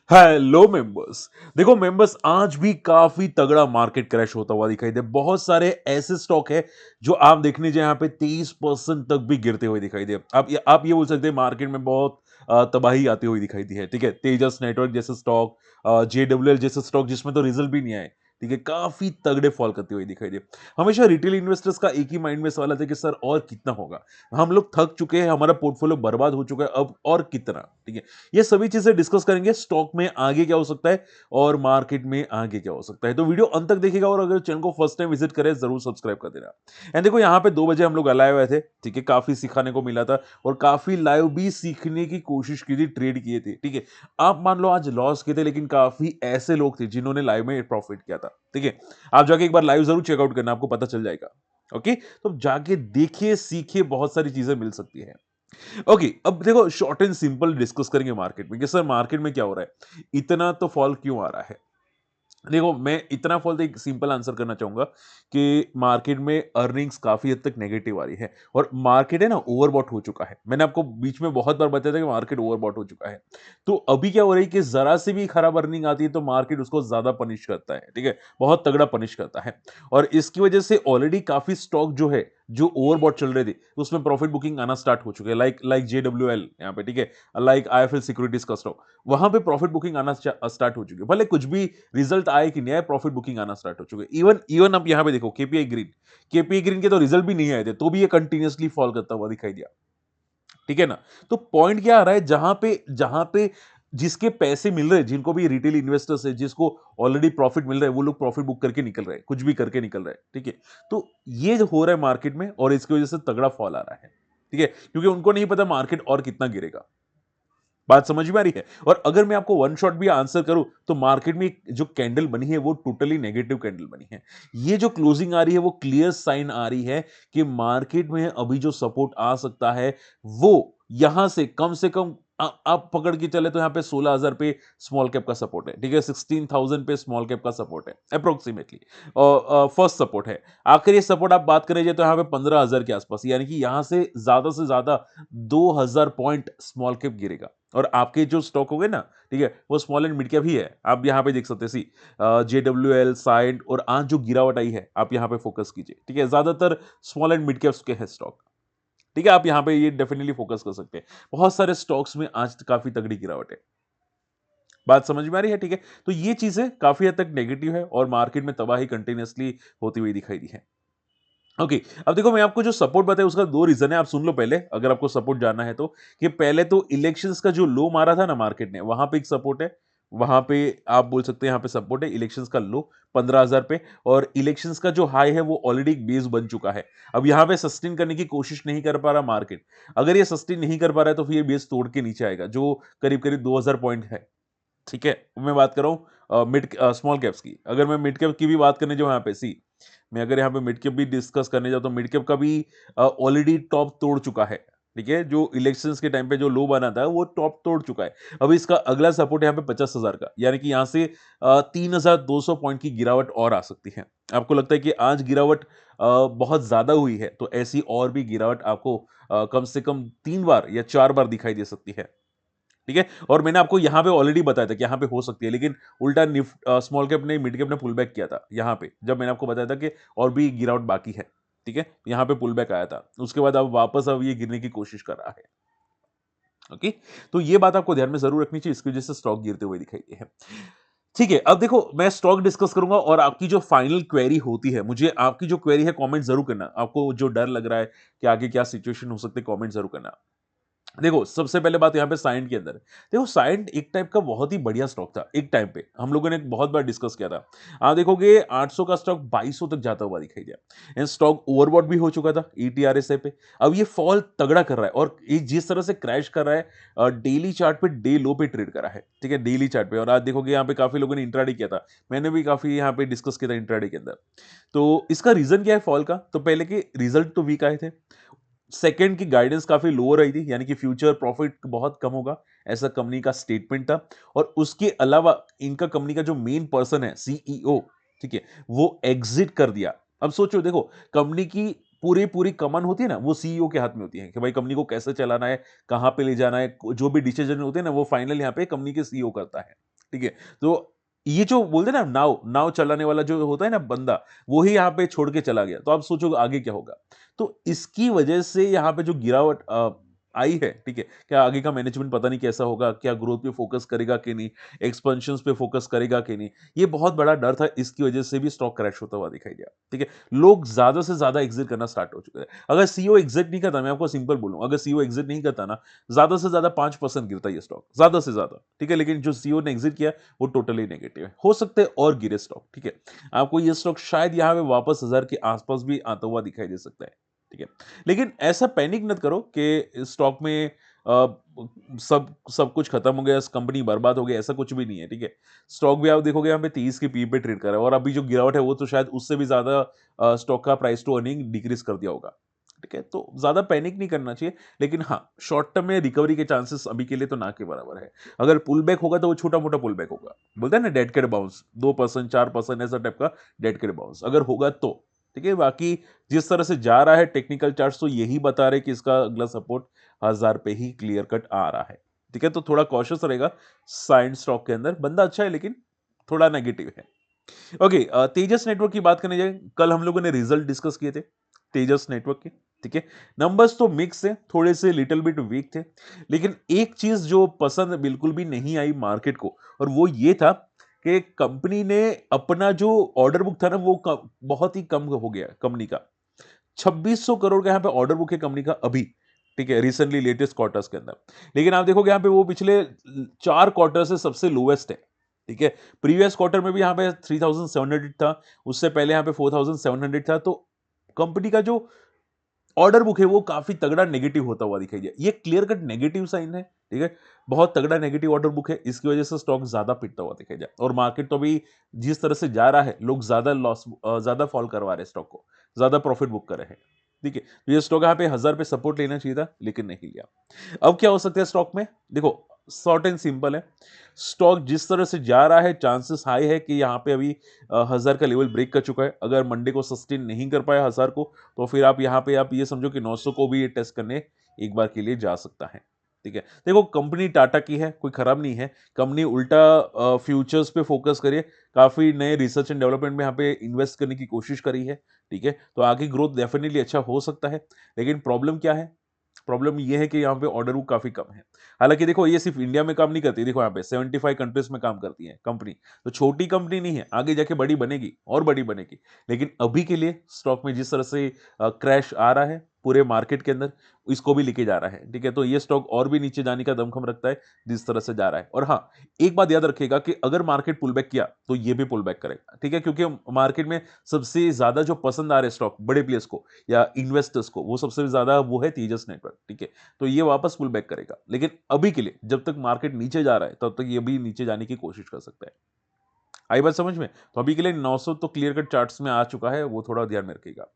Hello members. देखो members, आज भी काफी तगड़ा मार्केट क्रैश होता हुआ दिखाई दे। बहुत सारे ऐसे स्टॉक है जो आप देख लीजिए यहाँ पे 30% तक भी गिरते हुए दिखाई दे। आप ये बोल सकते हैं मार्केट में बहुत तबाही आती हुई दिखाई दी है। ठीक है, तेजस नेटवर्क जैसे स्टॉक, JWL जैसे स्टॉक जिसमें तो रिजल्ट भी नहीं आए, ठीक है, काफी तगड़े फॉल करते हुए दिखाई दे। हमेशा रिटेल इन्वेस्टर्स का एक ही माइंड में सवाल आता है कि सर और कितना होगा, हम लोग थक चुके हैं, हमारा पोर्टफोलियो बर्बाद हो चुका है, अब और कितना। ठीक है, ये सभी चीजें डिस्कस करेंगे, स्टॉक में आगे क्या हो सकता है और मार्केट में आगे क्या हो सकता है। तो वीडियो अंत तक देखिएगा और अगर चैनल को फर्स्ट टाइम विजिट करें जरूर सब्सक्राइब कर देना। एंड देखो यहाँ पे 2 बजे हम लोग लाइव आए थे, ठीक है, काफी सिखाने को मिला था और काफी लाइव भी सीखने की कोशिश की थी, ट्रेड किए थे। ठीक है, आप मान लो आज लॉस किए थे लेकिन काफी ऐसे लोग थे जिन्होंने लाइव में प्रॉफिट किया था। ठीक है, आप जाके एक बार लाइव जरूर चेकआउट करना, आपको पता चल जाएगा। ओके, तो जाके देखिए सीखिए, बहुत सारी चीजें मिल सकती है। ओके, अब देखो शॉर्ट एंड सिंपल डिस्कस करेंगे मार्केट में कि सर मार्केट में क्या हो रहा है, इतना तो फॉल क्यों आ रहा है। देखो मैं इतना फॉल तो एक सिंपल आंसर करना चाहूंगा कि मार्केट में अर्निंग्स काफी हद तक नेगेटिव आ रही है और मार्केट है ना ओवरबॉट हो चुका है। मैंने आपको बीच में बहुत बार बताया था कि मार्केट ओवरबॉट हो चुका है। तो अभी क्या हो रहा है कि जरा से भी खराब अर्निंग आती है तो मार्केट उसको ज्यादा पनिश करता है। ठीक है, बहुत तगड़ा पनिश करता है और इसकी वजह से ऑलरेडी काफी स्टॉक जो है, जो ओवरबॉट चल रहे थे, उसमें प्रॉफिट बुकिंग आना स्टार्ट हो चुके हैं। लाइक लाइक JWL यहाँ पे, ठीक है, लाइक IIFL सिक्योरिटीज का स्टॉक, वहां पे प्रॉफिट बुकिंग आना स्टार्ट हो चुकी है। भले कुछ भी रिजल्ट आए कि नहीं आए, प्रॉफिट बुकिंग आना स्टार्ट हो चुके हैं। इवन इवन आप यहां पे देखो केपीआई ग्रीन के तो रिजल्ट भी नहीं आए थे, तो भी ये कंटिन्यूअसली फॉल करता हुआ दिखाई दिया। ठीक है ना। तो पॉइंट क्या आ रहा है, जहां पे जिसके पैसे मिल रहे हैं, जिनको भी रिटेल इन्वेस्टर्स है, जिसको ऑलरेडी प्रॉफिट मिल रहा है, वो लोग प्रॉफिट बुक करके निकल रहे हैं, कुछ भी करके निकल रहे हैं। ठीक है, तो ये जो हो रहा है मार्केट में और इसकी वजह से तगड़ा फॉल आ रहा है। ठीक है, क्योंकि उनको नहीं पता मार्केट और कितना गिरेगा। बात समझ में आ रही है। और अगर मैं आपको वन शॉट भी आंसर करूं तो मार्केट में जो कैंडल बनी है वो टोटली नेगेटिव कैंडल बनी है। ये जो क्लोजिंग आ रही है वो क्लियर साइन आ रही है कि मार्केट में अभी जो सपोर्ट आ सकता है वो यहां से कम आप पकड़ के चले तो यहां पे 16,000 पे स्मॉल कैप का सपोर्ट है। ठीक है, 16,000 पे स्मॉल कैप का सपोर्ट है अप्रोक्सीमेटली, फर्स्ट सपोर्ट है। आखिर ये सपोर्ट आप बात करें तो यहाँ पे 15,000 के आसपास, यानी कि यहां से ज्यादा 2,000 पॉइंट स्मॉल कैप गिरेगा और आपके जो स्टॉक हो गए ना, ठीक है, वो स्मॉल एंड मिड कैप ही है। आप यहाँ पे देख सकते हैं, सी JWL साइड, और आज जो गिरावट आई है आप यहाँ पे फोकस कीजिए। ठीक है, ज्यादातर स्मॉल एंड मिड कैप्स के हैं स्टॉक। ठीक है, आप यहाँ पे ये डेफिनेटली फोकस कर सकते हैं। बहुत सारे स्टॉक्स में आज काफी तगड़ी गिरावट है। बात समझ में आ रही है। ठीक है, तो ये चीजें काफी हद तक नेगेटिव है और मार्केट में तबाही कंटिन्यूअसली होती हुई दिखाई दी है। ओके, अब देखो मैं आपको जो सपोर्ट बताया उसका 2 रीजन है, आप सुन लो पहले अगर आपको सपोर्ट जानना है तो। कि पहले तो इलेक्शंस का जो लो मारा था ना मार्केट ने, वहां पे एक सपोर्ट है। वहां पे आप बोल सकते हैं यहाँ पे सपोर्ट है इलेक्शंस का लो 15,000 पे, और इलेक्शंस का जो हाई है वो ऑलरेडी एक बेस बन चुका है। अब यहाँ पे सस्टेन करने की कोशिश नहीं कर पा रहा मार्केट। अगर ये सस्टेन नहीं कर पा रहा है तो फिर ये बेस तोड़ के नीचे आएगा, जो करीब करीब 2,000 पॉइंट है। ठीक है, मैं बात कर रहा हूँ मिड स्मॉल कैप्स की। अगर मैं मिड कैप की भी बात करने जो यहाँ पे, सी मैं अगर यहाँ पे मिड कैप भी डिस्कस करने जाऊँ तो मिड कैप का भी ऑलरेडी टॉप तोड़ चुका है। ठीक है, जो इलेक्शंस के टाइम पे जो लो बना था वो टॉप तोड़ चुका है। अब इसका अगला सपोर्ट यहाँ पे 50,000 का, यानी कि यहाँ से 3,200 पॉइंट की गिरावट और आ सकती है। आपको लगता है कि आज गिरावट बहुत ज्यादा हुई है, तो ऐसी और भी गिरावट आपको कम से कम 3 बार या 4 बार दिखाई दे सकती है। ठीक है, और मैंने आपको यहां पे ऑलरेडी बताया था कि यहां पे हो सकती है, लेकिन उल्टा निफ्ट स्मॉल कैप ने मिड कैप ने पुल बैक किया था यहां पे, जब मैंने आपको बताया था कि और भी गिरावट बाकी है। ठीक है, यहां पे पुल बैक आया था, उसके बाद अब वापस अब ये गिरने की कोशिश कर रहा है। ओके, तो ये बात आपको ध्यान में जरूर रखनी चाहिए, इसकी वजह से स्टॉक गिरते हुए दिखाई दे है। ठीक है, अब देखो मैं स्टॉक डिस्कस करूंगा और आपकी जो फाइनल क्वेरी होती है, मुझे आपकी जो क्वेरी है कमेंट जरूर करना। आपको जो डर लग रहा है कि आगे क्या सिचुएशन हो सकती है, कमेंट जरूर करना। देखो सबसे पहले बात यहाँ पे साइंट के अंदर, देखो साइंट एक टाइप का बहुत ही बढ़िया स्टॉक था एक टाइम पे, हम लोगों ने बहुत बार डिस्कस किया था। आप देखोगे 800 का स्टॉक 2200 तक जाता हुआ दिखाई दिया। एंड स्टॉक ओवरबॉट भी हो चुका था ETRSA पे। अब ये फॉल तगड़ा कर रहा है और ये जिस तरह से क्रैश कर रहा है, डेली चार्ट पे डे लो पे ट्रेड करा है। ठीक है, डेली चार्ट पे, और आज देखोगे यहाँ पे काफी लोगों ने इंट्राडे किया था, मैंने भी काफी यहाँ पे डिस्कस किया था इंट्राडे के अंदर। तो इसका रीजन क्या है फॉल का, तो पहले के रिजल्ट तो वीक आए थे। सेकंड की गाइडेंस काफी लो रही थी, यानी कि फ्यूचर प्रॉफिट बहुत कम होगा, ऐसा कंपनी का स्टेटमेंट था। और उसके अलावा इनका कंपनी का जो मेन पर्सन है CEO, ठीक है, वो एग्जिट कर दिया। अब सोचो, देखो कंपनी की पूरी पूरी कमान होती है ना, वो CEO के हाथ में होती है कि भाई कंपनी को कैसे चलाना है, कहां पे ले जाना है, जो भी डिसीजन होते हैं ना वो फाइनल यहाँ पे कंपनी के CEO करता है। ठीक है? तो ये जो बोलते हैं ना, नाव नाव चलाने वाला जो होता है ना बंदा, वो ही यहाँ पे छोड़ के चला गया। तो आप सोचो आगे क्या होगा? तो इसकी वजह से यहाँ पे जो गिरावट आई है, ठीक है? क्या आगे का मैनेजमेंट पता नहीं कैसा होगा, क्या ग्रोथ पे फोकस करेगा कि नहीं, एक्सपेंशंस पे फोकस करेगा कि नहीं, ये बहुत बड़ा डर था, इसकी वजह से भी स्टॉक क्रैश होता हुआ दिखाई दिया, ठीक है? लोग ज़्यादा से ज़्यादा एग्ज़िट करना स्टार्ट हो चुके हैं। अगर सीईओ एग्ज़िट नहीं करता, मैं आपको सिंपल बोलूँ, अगर सीईओ एग्ज़िट नहीं करता ना, ज़्यादा से ज़्यादा 5% गिरता ये स्टॉक, ज़्यादा से ज़्यादा, ठीक है? लेकिन जो सीईओ ने एग्ज़िट किया, वो टोटली नेगेटिव है। हो सकता है और गिरे स्टॉक, ठीक है? आपको ये स्टॉक शायद यहाँ पे वापस 1000 के आस-पास भी आता हुआ दिखाई दे सकता है, ठीक है? लेकिन ऐसा पैनिक मत करो कि स्टॉक में अ, सब सब कुछ खत्म हो गया, कंपनी बर्बाद हो गई, ऐसा कुछ भी नहीं है, ठीक है? स्टॉक भी आप देखोगे यहाँ पे 30 की पी पे ट्रेड कर रहा है और अभी जो गिरावट है वो तो शायद उससे भी ज़्यादा स्टॉक का प्राइस टू अर्निंग डिक्रीज़ कर दिया होगा, ठीक है? तो ज़्यादा पैनिक नहीं करना चाहिए, लेकिन हाँ, शॉर्ट टर्म में रिकवरी के चांसेस अभी के लिए तो ना के बराबर है। अगर पुल बैक होगा तो वो छोटा-मोटा पुल बैक होगा। बोलते हैं ना डेड कैट बाउंस, 2% 4% ऐसा टाइप का डेड कैट बाउंस अगर होगा तो, ठीक है? बाकी जिस तरह से जा रहा है टेक्निकल चार्ट्स तो यही बता रहे हैं कि इसका अगला सपोर्ट 1000 पे ही क्लियर कट आ रहा है, ठीक है? तो थोड़ा कॉशियस रहेगा साइंस स्टॉक के अंदर। बंदा अच्छा है लेकिन थोड़ा नेगेटिव है। ओके, तेजस नेटवर्क की बात करने जाए, कल हम लोगों ने रिजल्ट डिस्कस किए थे तेजस नेटवर्क के, ठीक है? नंबर्स तो मिक्स है, थोड़े से लिटिल बिट वीक थे, लेकिन एक चीज जो पसंद बिल्कुल भी नहीं आई मार्केट को, और वो ये था कि कंपनी ने अपना जो ऑर्डर बुक था ना वो बहुत ही कम हो गया कंपनी का। 2600 करोड़ का यहाँ पे ऑर्डर बुक है कंपनी का अभी, ठीक है? रिसेंटली लेटेस्ट क्वार्टर्स के अंदर। लेकिन आप देखोगे यहाँ पे वो पिछले 4 क्वार्टर से सबसे लोएस्ट है, ठीक है? प्रीवियस क्वार्टर में भी यहाँ पे 3700 था, उससे पहले यहाँ पे 4700 था, तो कंपनी का जो ऑर्डर बुक है वो काफी तगड़ा नेगेटिव होता हुआ दिखाई दिया। ये क्लियर कट नेगेटिव साइन है, ठीक है? बहुत तगड़ा नेगेटिव ऑर्डर बुक है, इसकी वजह से स्टॉक ज्यादा पिटता हुआ दिखाई दिया और मार्केट तो अभी जिस तरह से जा रहा है, लोग ज्यादा ज्यादा फॉल करवा रहे हैं स्टॉक को, ज्यादा प्रॉफिट बुक कर रहे हैं, ठीक है? तो ये स्टॉक यहाँ पे 1000 पे सपोर्ट लेना चाहिए था, लेकिन नहीं लिया। अब क्या हो सकता है स्टॉक में? देखो, शॉर्ट एंड सिंपल है, स्टॉक जिस तरह से जा रहा है चांसेस हाई है कि यहाँ पे अभी 1000 का लेवल ब्रेक कर चुका है। अगर मंडे को सस्टेन नहीं कर पाया 1000 को, तो फिर आप यहाँ पे आप ये समझो कि 900 को भी ये टेस्ट करने एक बार के लिए जा सकता है, ठीक है? देखो, कंपनी टाटा की है, कोई खराब नहीं है। कंपनी उल्टा फ्यूचर्स पे फोकस करिए, काफी नए रिसर्च एंड डेवलपमेंट में यहाँ पे इन्वेस्ट करने की कोशिश करी है, ठीक है? तो आगे ग्रोथ डेफिनेटली अच्छा हो सकता है, लेकिन प्रॉब्लम क्या है? प्रॉब्लम ये है कि यहाँ पे ऑर्डर बुक काफी कम है। हालांकि देखो, ये सिर्फ इंडिया में काम नहीं करती, देखो यहाँ पे 75 कंट्रीज में काम करती है कंपनी, तो छोटी कंपनी नहीं है, आगे जाके बड़ी बनेगी और बड़ी बनेगी। लेकिन अभी के लिए स्टॉक में जिस तरह से क्रैश आ रहा है पूरे मार्केट के अंदर, इसको भी लेके जा रहा है, ठीक है? तो ये स्टॉक और भी नीचे जाने का दमखम रखता है जिस तरह से जा रहा है। और हाँ, एक बात याद रखिएगा कि अगर मार्केट पुल बैक किया तो ये भी पुल बैक करेगा, ठीक है? क्योंकि मार्केट में सबसे ज्यादा जो पसंद आ रहे स्टॉक बड़े प्लेयर्स को या इन्वेस्टर्स को, वो सबसे ज्यादा वो है तेजस नेटवर्क, ठीक है? तो ये वापस पुल बैक करेगा, लेकिन अभी के लिए जब तक मार्केट नीचे जा रहा है तब तक ये भी नीचे जाने की कोशिश कर सकता है। आई बात समझ में? तो अभी के लिए 900 तो क्लियर कट चार्ट्स में आ चुका है, वो थोड़ा ध्यान में रखिएगा।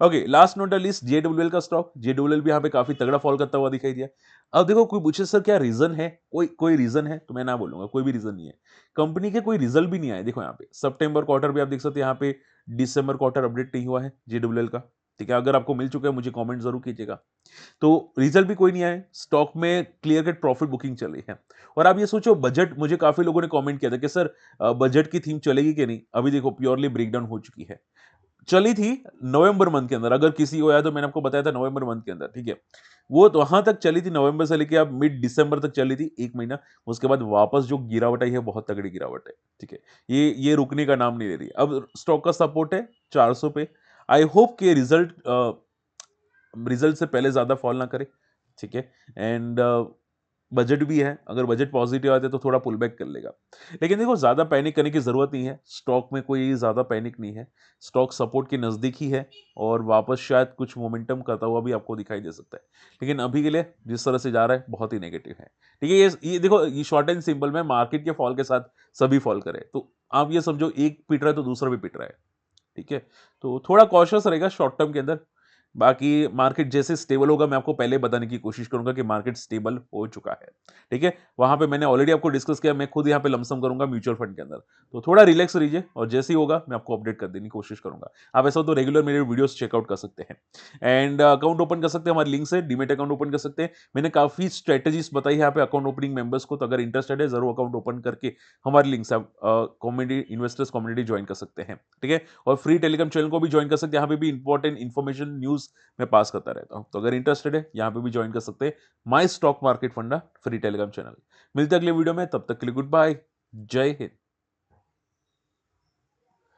ओके, लास्ट नोट लिस्ट जेडब्ल्यूएल का स्टॉक, जेडब्ल्यूएल भी यहाँ पे काफी तगड़ा फॉल करता हुआ दिखाई दिया। अब देखो, कोई पूछे सर क्या रीजन है, कोई कोई रीजन है? तो मैं ना बोलूंगा, कोई भी रीजन नहीं है। कंपनी के कोई रिजल्ट भी नहीं आए। देखो यहाँ पे सितंबर क्वार्टर भी आप देख सकते हैं, यहाँ पे दिसंबर क्वार्टर अपडेट नहीं हुआ है जेडब्ल्यूएल का, ठीक है? अगर आपको मिल चुका है मुझे कमेंट जरूर कीजिएगा। तो रिजल्ट भी कोई नहीं आए, स्टॉक में क्लियर कट प्रॉफिट बुकिंग चल रही है। और आप ये सोचो, बजट, मुझे काफी लोगों ने कमेंट किया था कि सर बजट की थीम चलेगी कि नहीं। अभी देखो, प्योरली ब्रेकडाउन हो चुकी है। चली थी नवंबर मंथ के अंदर, अगर किसी को याद हो, मैंने आपको बताया था नवंबर मंथ के अंदर, ठीक है? वो तो वहां तक चली थी, नवंबर से लेके अब मिड दिसंबर तक चली थी, 1 महीना। उसके बाद वापस जो गिरावट आई है, बहुत तगड़ी गिरावट है, ठीक है? ये रुकने का नाम नहीं ले रही। अब स्टॉक का सपोर्ट है 400 पे। आई होप के रिजल्ट से पहले ज्यादा फॉल ना करे, ठीक है? एंड बजट भी है, अगर बजट पॉजिटिव आते तो थोड़ा पुल बैक कर लेगा। लेकिन देखो, ज्यादा पैनिक करने की जरूरत नहीं है, स्टॉक में कोई ज्यादा पैनिक नहीं है। स्टॉक सपोर्ट के नजदीक ही है और वापस शायद कुछ मोमेंटम करता हुआ भी आपको दिखाई दे सकता है। लेकिन अभी के लिए जिस तरह से जा रहा है, बहुत ही नेगेटिव है, ठीक है? ये देखो, ये शॉर्ट एंड सिंपल में मार्केट के फॉल के साथ सभी फॉल करे, तो आप ये समझो एक पिट रहा है तो दूसरा भी पिट रहा है, ठीक है? तो थोड़ा कॉशियस रहेगा शॉर्ट टर्म के अंदर। बाकी मार्केट जैसे स्टेबल होगा, मैं आपको पहले बताने की कोशिश करूंगा कि मार्केट स्टेबल हो चुका है। ठीक है, वहां पे मैंने ऑलरेडी आपको डिस्कस किया, मैं खुद यहाँ पे लमसम करूंगा म्यूचुअल फंड के अंदर। तो थोड़ा रिलैक्स रहिए और जैसे ही होगा मैं आपको अपडेट कर देने की कोशिश करूंगा। आप ऐसा हो तो रेगुलर मेरे वीडियोस चेकआउट कर सकते हैं एंड अकाउंट ओपन कर सकते हैं, हमारे लिंक से डीमेट अकाउंट ओपन कर सकते हैं। मैंने काफी स्ट्रेटेजीज बताई है यहाँ पे अकाउंट ओपनिंग मेंबर्स को, तो अगर इंटरेस्टेड है जरूर अकाउंट ओपन करके हमारे लिंक से आप कम्युनिटी इन्वेस्टर्स कम्युनिटी ज्वाइन कर सकते हैं। ठीक है, और फ्री टेलीग्राम चैनल को भी ज्वाइन कर सकते हैं, यहाँ पे भी इंपॉर्टेंट इन्फॉर्मेशन न्यूज मैं पास करता रहता हूँ। तो अगर इंटरेस्टेड है यहाँ पे भी ज्वाइन कर सकते हैं माई स्टॉक मार्केट फंडा फ्री टेलीग्राम चैनल। मिलते हैं अगले वीडियो में, तब तक के लिए गुड बाय, जय हिंद।